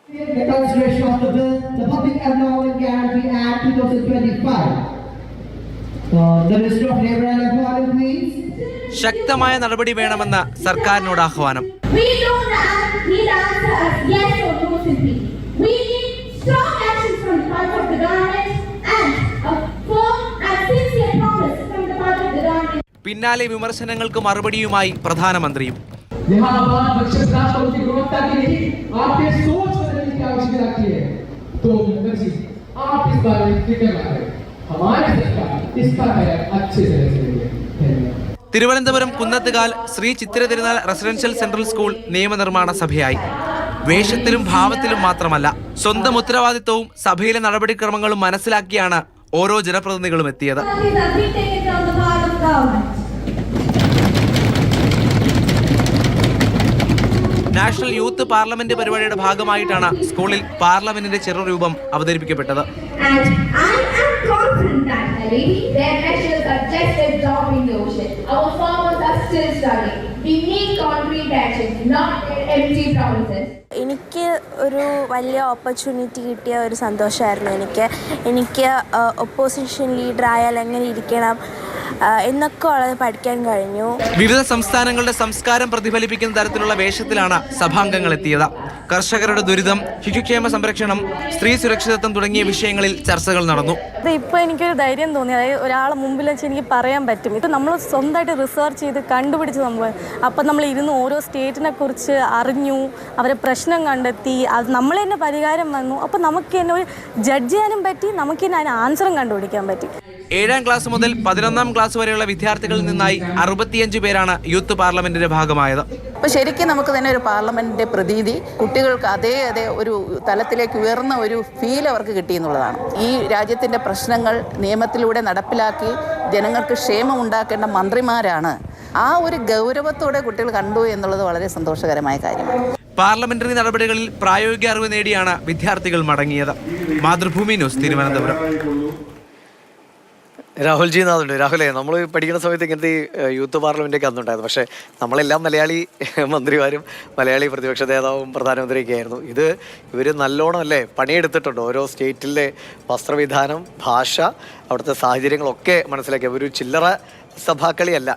The consideration of the bill, the Public Employment Guarantee Act 2025. The Minister of Labour and Employment, please. ശക്തമായ നടപടി വേണമെന്ന് സർക്കാരിനോട് ആഹ്വാനം. We don't need to answer as yes or no simply. We need strong action from the part of the government and a firm and sincere promise from the part of the government. പിന്നാലെ വിമർശനങ്ങൾക്ക് മറുപടിയുമായി പ്രധാനമന്ത്രിയും. Thiruvananthapuram Kunnathukal Shri Chithira Thirunal residential central school നിയമനിർമ്മാണ സഭയായി. വേഷത്തിലും ഭാവത്തിലും മാത്രമല്ല, സ്വന്തം ഉത്തരവാദിത്വവും സഭയിലെ നടപടിക്രമങ്ങളും മനസ്സിലാക്കിയാണ് ഓരോ ജനപ്രതിനിധികളും എത്തിയത്. നാഷണൽ യൂത്ത് പാർലമെന്റ് പരിപാടിയുടെ ഭാഗമായിട്ടാണ് സ്കൂളിൽ പാർലമെന്റിന്റെ ചെറുരൂപം അവതരിപ്പിക്കപ്പെട്ടത്. എനിക്ക് ഒരു വലിയ ഓപ്പർച്യൂണിറ്റി കിട്ടിയ ഒരു സന്തോഷമായിരുന്നു. എനിക്ക് ഒപ്പോസിഷൻ ലീഡർ ആയാൽ എങ്ങനെ ഇരിക്കണം എന്നൊക്കെ ഉള്ളത് പഠിക്കാൻ കഴിഞ്ഞു. വിവിധ സംസ്ഥാനങ്ങളുടെ സംസ്കാരം പ്രതിഫലിപ്പിക്കുന്ന തരത്തിലുള്ള വേഷത്തിലാണ് സഭാംഗങ്ങൾ എത്തിയത്. കർഷകരുടെ ദുരിതം, ശിശുക്ഷേമ സംരക്ഷണം, സ്ത്രീ സുരക്ഷിതത്വം തുടങ്ങിയ വിഷയങ്ങളിൽ ചർച്ചകൾ നടന്നു. ഇപ്പോൾ എനിക്കൊരു ധൈര്യം തോന്നി. അതായത് ഒരാളെ മുമ്പിൽ വെച്ച് എനിക്ക് പറയാൻ പറ്റും. ഇത് നമ്മൾ സ്വന്തമായിട്ട് റിസർച്ച് ചെയ്ത് കണ്ടുപിടിച്ച് സംഭവം. അപ്പം നമ്മൾ ഇരുന്ന് ഓരോ സ്റ്റേറ്റിനെ കുറിച്ച് അറിഞ്ഞു, അവരെ പ്രശ്നം കണ്ടെത്തി, അത് നമ്മൾ തന്നെ പരിഹാരം വന്നു. അപ്പം നമുക്ക് തന്നെ ഒരു ജഡ്ജ് ചെയ്യാനും പറ്റി, നമുക്ക് തന്നെ അതിന് ആൻസറും കണ്ടുപിടിക്കാൻ പറ്റി. 7ാം ക്ലാസ് മുതൽ 11ാം ക്ലാസ് വരെയുള്ള വിദ്യാർത്ഥികളിൽ നിന്നായി 65 പേരാണ് യൂത്ത് പാർലമെന്റിന്റെ ഭാഗമായത്. അപ്പോൾ ശരിക്കും നമുക്ക് തന്നെ ഒരു പാർലമെന്റിന്റെ പ്രതീതി, കുട്ടികൾക്ക് അതേ ഒരു തലത്തിലേക്ക് ഉയർന്ന ഒരു ഫീൽ അവർക്ക് കിട്ടിയെന്നുള്ളതാണ്. ഈ രാജ്യത്തിന്റെ പ്രശ്നങ്ങൾ നിയമത്തിലൂടെ നടപ്പിലാക്കി ജനങ്ങൾക്ക് ക്ഷേമം ഉണ്ടാക്കേണ്ട മന്ത്രിമാരാണ്. ആ ഒരു ഗൗരവത്തോടെ കുട്ടികൾ കണ്ടു എന്നുള്ളത് വളരെ സന്തോഷകരമായ കാര്യമാണ്. പാർലമെന്ററി നടപടികളിൽ പ്രായോഗിക അറിവ് നേടിയാണ് വിദ്യാർത്ഥികൾ മടങ്ങിയത്. മാതൃഭൂമി ന്യൂസ്, തിരുവനന്തപുരം. രാഹുൽജി നാഥുണ്ട്. രാഹുലേ, നമ്മൾ പഠിക്കുന്ന സമയത്ത് ഇങ്ങനത്തെ യൂത്ത് പാർലമെൻറ്റൊക്കെ അന്നുണ്ടായിരുന്നു. പക്ഷേ നമ്മളെല്ലാം മലയാളി മന്ത്രിമാരും മലയാളി പ്രതിപക്ഷ നേതാവും പ്രധാനമന്ത്രിയൊക്കെ ആയിരുന്നു. ഇവർ നല്ലോണം അല്ലേ പണിയെടുത്തിട്ടുണ്ട്. ഓരോ സ്റ്റേറ്റിലെ വസ്ത്രവിധാനം, ഭാഷ, അവിടുത്തെ സാഹചര്യങ്ങളൊക്കെ മനസ്സിലാക്കി. ഒരു ചില്ലറ സഭാക്കളിയല്ല.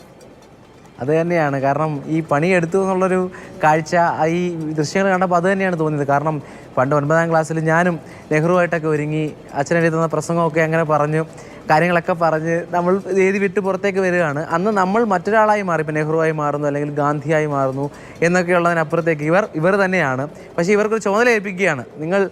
അത് തന്നെയാണ്. കാരണം ഈ പണിയെടുത്തു എന്നുള്ളൊരു കാഴ്ച ഈ ദൃശ്യങ്ങൾ കണ്ടപ്പോൾ അത് തന്നെയാണ് തോന്നിയത്. കാരണം പണ്ട് 9ാം ക്ലാസ്സിൽ ഞാനും നെഹ്റുവായിട്ടൊക്കെ ഒരുങ്ങി അച്ഛനെഴുതുന്ന പ്രസംഗമൊക്കെ അങ്ങനെ പറഞ്ഞു, കാര്യങ്ങളൊക്കെ പറഞ്ഞ് നമ്മൾ വേദി വിട്ട് പുറത്തേക്ക് വരികയാണ്. അന്ന് നമ്മൾ മറ്റൊരാളായി മാറി, ഇപ്പം നെഹ്റുവായി മാറുന്നു അല്ലെങ്കിൽ ഗാന്ധിയായി മാറുന്നു എന്നൊക്കെയുള്ളതിനപ്പുറത്തേക്ക് ഇവർ തന്നെയാണ്. പക്ഷേ ഇവർക്കൊരു ചുമതല ഏൽപ്പിക്കുകയാണ്. നിങ്ങൾ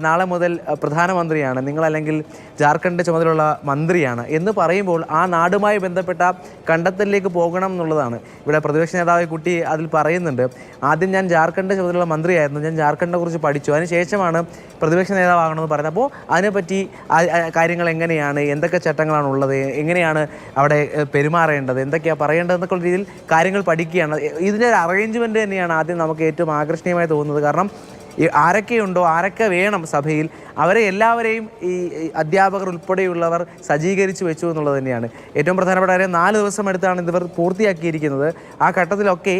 നാളെ മുതൽ പ്രധാനമന്ത്രിയാണ്, നിങ്ങളല്ലെങ്കിൽ ജാർഖണ്ഡ് ചുമതലയുള്ള മന്ത്രിയാണ് എന്ന് പറയുമ്പോൾ ആ നാടുമായി ബന്ധപ്പെട്ട കണ്ടെത്തലിലേക്ക് പോകണം എന്നുള്ളതാണ്. ഇവിടെ പ്രതിപക്ഷ നേതാവ് കുട്ടി അതിൽ പറയുന്നുണ്ട്, ആദ്യം ഞാൻ ജാർഖണ്ഡ് ചുമതലയുള്ള മന്ത്രിയായിരുന്നു, ഞാൻ ജാർഖണ്ഡിനെ കുറിച്ച് പഠിച്ചു, അതിനുശേഷമാണ് പ്രതിപക്ഷ നേതാവാകണമെന്ന് പറയുന്നത്. അപ്പോൾ അതിനെപ്പറ്റി കാര്യങ്ങൾ എങ്ങനെയാണ്, എന്തൊക്കെ ചട്ടങ്ങളാണ് ഉള്ളത്, എങ്ങനെയാണ് അവിടെ പെരുമാറേണ്ടത്, എന്തൊക്കെയാണ് പറയേണ്ടതെന്നൊക്കെ രീതിയിൽ കാര്യങ്ങൾ പഠിക്കുകയാണ്. ഇതിൻ്റെ ഒരു അറേഞ്ച്മെൻറ്റ് തന്നെയാണ് ആദ്യം നമുക്ക് ഏറ്റവും ആകർഷണീയമായി തോന്നുന്നത്. കാരണം ആരൊക്കെയുണ്ടോ, ആരൊക്കെ വേണം സഭയിൽ, അവരെ എല്ലാവരെയും ഈ അധ്യാപകർ ഉൾപ്പെടെയുള്ളവർ സജ്ജീകരിച്ച് വെച്ചു എന്നുള്ളത് തന്നെയാണ് ഏറ്റവും പ്രധാനപ്പെട്ട കാര്യം. 4 ദിവസം എടുത്താണ് ഇവർ പൂർത്തിയാക്കിയിരിക്കുന്നത്. ആ ഘട്ടത്തിലൊക്കെ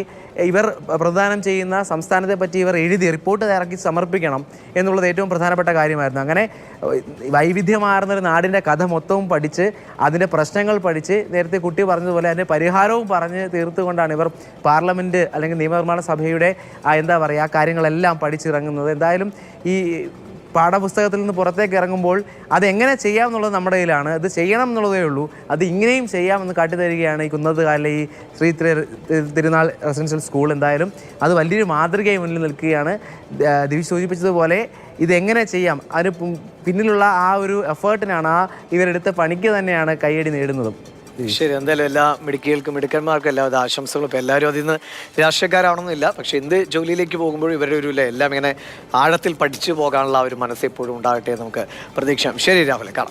ഇവർ പ്രദാനം ചെയ്യുന്ന സംസ്ഥാനത്തെ പറ്റി ഇവർ എഴുതി റിപ്പോർട്ട് തയ്യാറാക്കി സമർപ്പിക്കണം എന്നുള്ളത് ഏറ്റവും പ്രധാനപ്പെട്ട കാര്യമായിരുന്നു. അങ്ങനെ വൈവിധ്യമാർന്നൊരു നാടിൻ്റെ കഥ മൊത്തവും പഠിച്ച് അതിൻ്റെ പ്രശ്നങ്ങൾ പഠിച്ച് നേരത്തെ കുട്ടി പറഞ്ഞതുപോലെ അതിൻ്റെ പരിഹാരവും പറഞ്ഞ് തീർത്തുകൊണ്ടാണ് ഇവർ പാർലമെൻറ്റ് അല്ലെങ്കിൽ നിയമനിർമ്മാണ സഭയുടെ എന്താ പറയുക ആ കാര്യങ്ങളെല്ലാം പഠിച്ചിറങ്ങുന്നത്. എന്തായാലും ഈ പാഠപുസ്തകത്തിൽ നിന്ന് പുറത്തേക്ക് ഇറങ്ങുമ്പോൾ അതെങ്ങനെ ചെയ്യാമെന്നുള്ളത് നമ്മുടെ കയ്യിലാണ്. അത് ചെയ്യണം എന്നുള്ളതേ ഉള്ളൂ. അത് ഇങ്ങനെയും ചെയ്യാമെന്ന് കാട്ടിത്തരികയാണ് ഈ കുന്നത്തുകാലിലെ ഈ ശ്രീ തിരുനാൾ റെസിഡൻഷ്യൽ സ്കൂൾ. എന്തായാലും അത് വലിയൊരു മാതൃകയായി മുന്നിൽ നിൽക്കുകയാണ്. ദിവ്യ സൂചിപ്പിച്ചതുപോലെ ഇതെങ്ങനെ ചെയ്യാം, അതിന് പിന്നിലുള്ള ആ ഒരു എഫേർട്ടിനാണ്, ആ ഇവരെടുത്ത പണിക്ക് തന്നെയാണ് കയ്യടി നേടുന്നതും. ശരി, എന്തായാലും എല്ലാ മിടുക്കികൾക്കും മിടുക്കന്മാർക്കും എല്ലാവിധ ആശംസകളും. ഇപ്പോൾ എല്ലാവരും അതിൽ നിന്ന് രാഷ്ട്രീയക്കാരാവണമെന്നില്ല, പക്ഷെ എന്ത് ജോലിയിലേക്ക് പോകുമ്പോഴും ഇവരുടെ ഒരു എല്ലാം ഇങ്ങനെ ആഴത്തിൽ പഠിച്ചു പോകാനുള്ള ഒരു മനസ്സെപ്പോഴും ഉണ്ടാകട്ടെ നമുക്ക് പ്രതീക്ഷ. ശരി രാഹുലെ, കാണാം.